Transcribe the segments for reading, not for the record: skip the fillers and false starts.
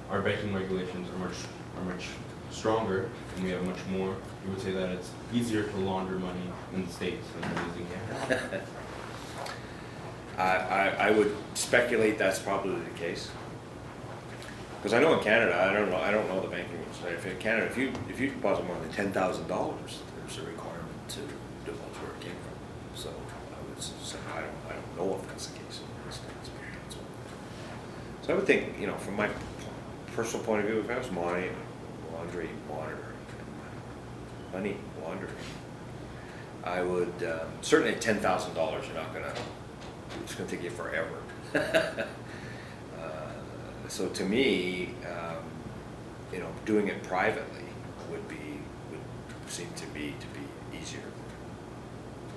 our banking regulations are much stronger, and we have much more. You would say that it's easier to launder money in the States than it is in Canada. I would speculate that's probably the case. Because I know in Canada, I don't know the banking rules. If in Canada, if you deposit more than $10,000, there's a requirement to divulge where it came from. So I would say I don't know if that's the case in the States. But that's what. So I would think, from my personal point of view, if I was money laundering, money laundering, I would certainly at $10,000, you're not gonna. It's gonna take you forever. So to me, doing it privately would seem to be easier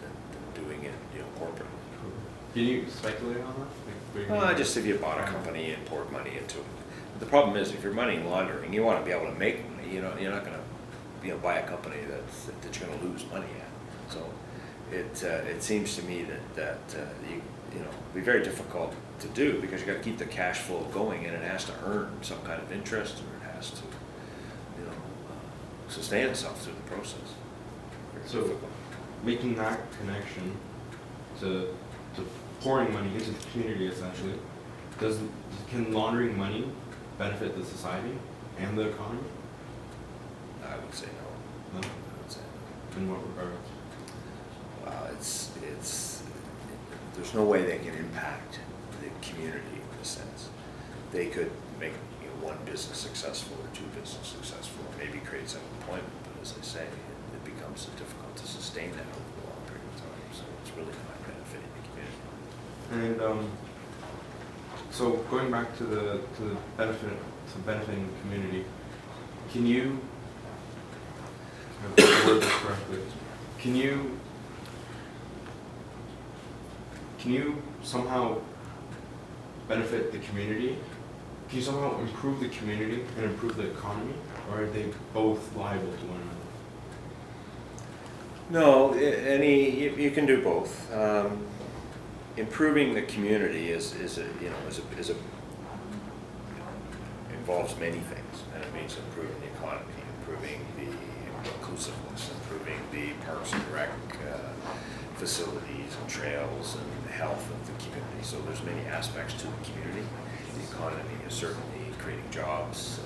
than doing it, corporately. Can you speculate on that? Just if you bought a company and poured money into it. The problem is, if you're money laundering, you want to be able to make money. You're not going to, buy a company that you're going to lose money at. So it seems to me that be very difficult to do because you got to keep the cash flow going, and it has to earn some kind of interest, or it has to, sustain itself through the process. So making that connection to pouring money into the community, essentially, can laundering money benefit the society and the economy? I would say no. No? I would say no. In what regard? There's no way they can impact the community in a sense. They could make one business successful or two businesses successful, or maybe create some employment, but as I say, it becomes difficult to sustain that over a long period of time. So it's really not benefiting the community. And so going back to the benefiting the community, can you word this correctly? Can you somehow benefit the community? Can you somehow improve the community and improve the economy, or are they both liable to one another? No, you can do both. Improving the community involves many things, and it means improving the economy, improving the inclusiveness, improving the parks and rec facilities and trails and the health of the community. So there's many aspects to the community. The economy is certainly creating jobs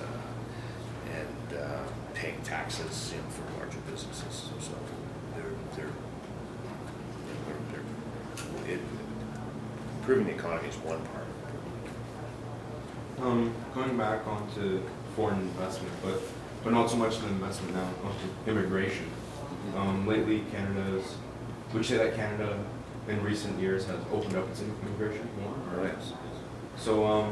and paying taxes for larger businesses. So improving the economy is one part of it. Going back onto foreign investment, but not so much the investment now, onto immigration. Lately, would you say that Canada in recent years has opened up its immigration more? Right. So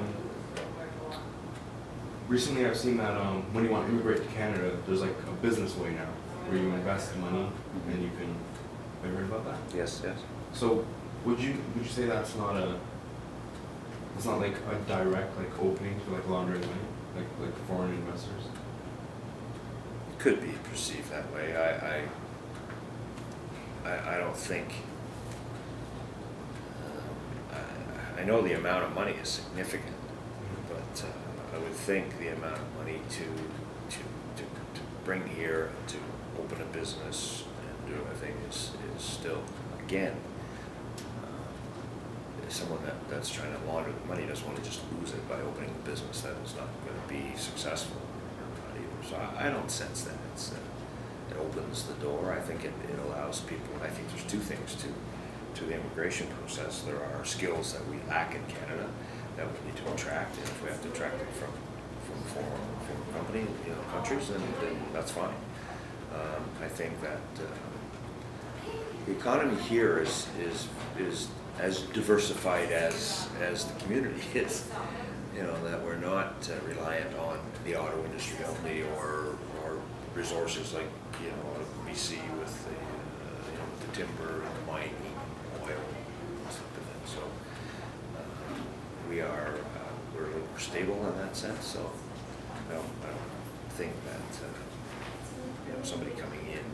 recently I've seen that when you want to immigrate to Canada, there's like a business way now where you invest money and you can. Have you heard about that? Yes. So would you say it's not like a direct opening to laundering money, like foreign investors? It could be perceived that way. I don't think. I know the amount of money is significant, but I would think the amount of money to bring here, to open a business and do everything is still, again, someone that's trying to launder the money doesn't want to just lose it by opening a business that is not going to be successful. So I don't sense that it opens the door. I think it allows people. I think there's two things to the immigration process. There are skills that we lack in Canada that we need to attract, and if we have to attract them from foreign countries, then that's fine. I think that the economy here is as diversified as the community is. That we're not reliant on the auto industry only, or resources like out of BC with the timber and the mining, oil, and stuff like that. So we're a little more stable in that sense. So I don't think that somebody coming in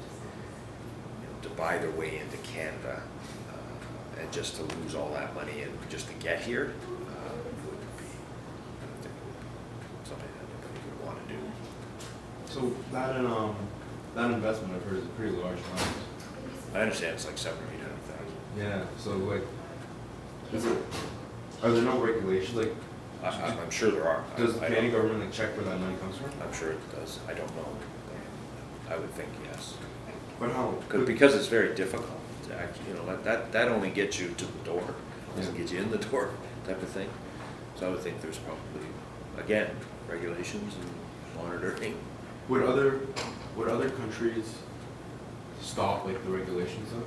to buy their way into Canada and just to lose all that money and just to get here would be, I don't think, something that do. So that investment I've heard is a pretty large amount. I understand it's like 700 or 800,000. Yeah, so like, are there no regulations, like, I'm sure there are. does the I Canadian don't- government like check where that money comes from? I'm sure it does. I don't know. I would think yes. But how? Because it's very difficult to actually, you know, that only gets you to the door, doesn't Yeah. get you in the door type of thing. So I would think there's probably, again, regulations and monitoring. Would other countries stop like the regulations though?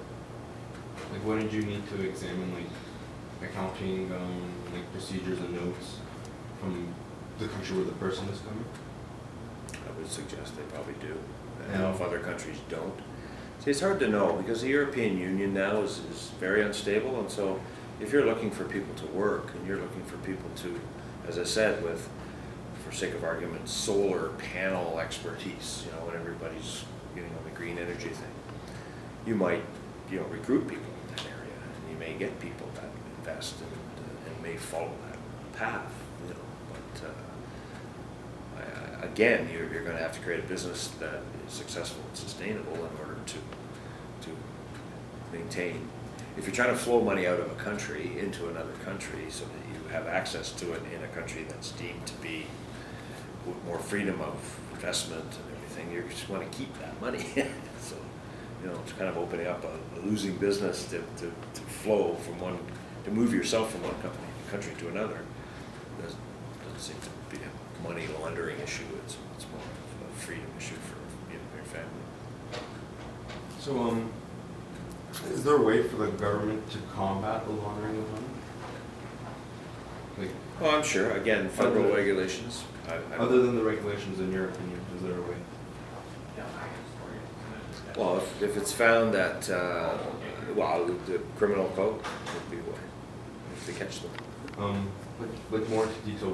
Like, wouldn't you need to examine like accounting, like procedures and notes from the country where the person is coming? I would suggest they probably do. And Yeah. now if other countries don't. See, it's hard to know because the European Union now is very unstable, and so if you're looking for people to work and you're looking for people to, as I said, with, for sake of argument, solar panel expertise, you know, when everybody's getting on the green energy thing, you might, you know, recruit people in that area, and you may get people that invest and may follow that path, you know, but again, you're going to have to create a business that is successful and sustainable in order to maintain. If you're trying to flow money out of a country into another country so that you have access to it in a country that's deemed to be with more freedom of investment and everything, you just want to keep that money. So, you know, it's kind of opening up a losing business to flow from one, to move yourself from one country to another. Doesn't seem to be a money laundering issue. It's more of a freedom issue for you and your family. So is there a way for the government to combat the laundering of money? Like, Well, I'm sure, again, federal Other- regulations. other than the regulations, in your opinion, is there a way? Well, if it's found that, well, the criminal code would be a way, if they catch them. Like more into detail,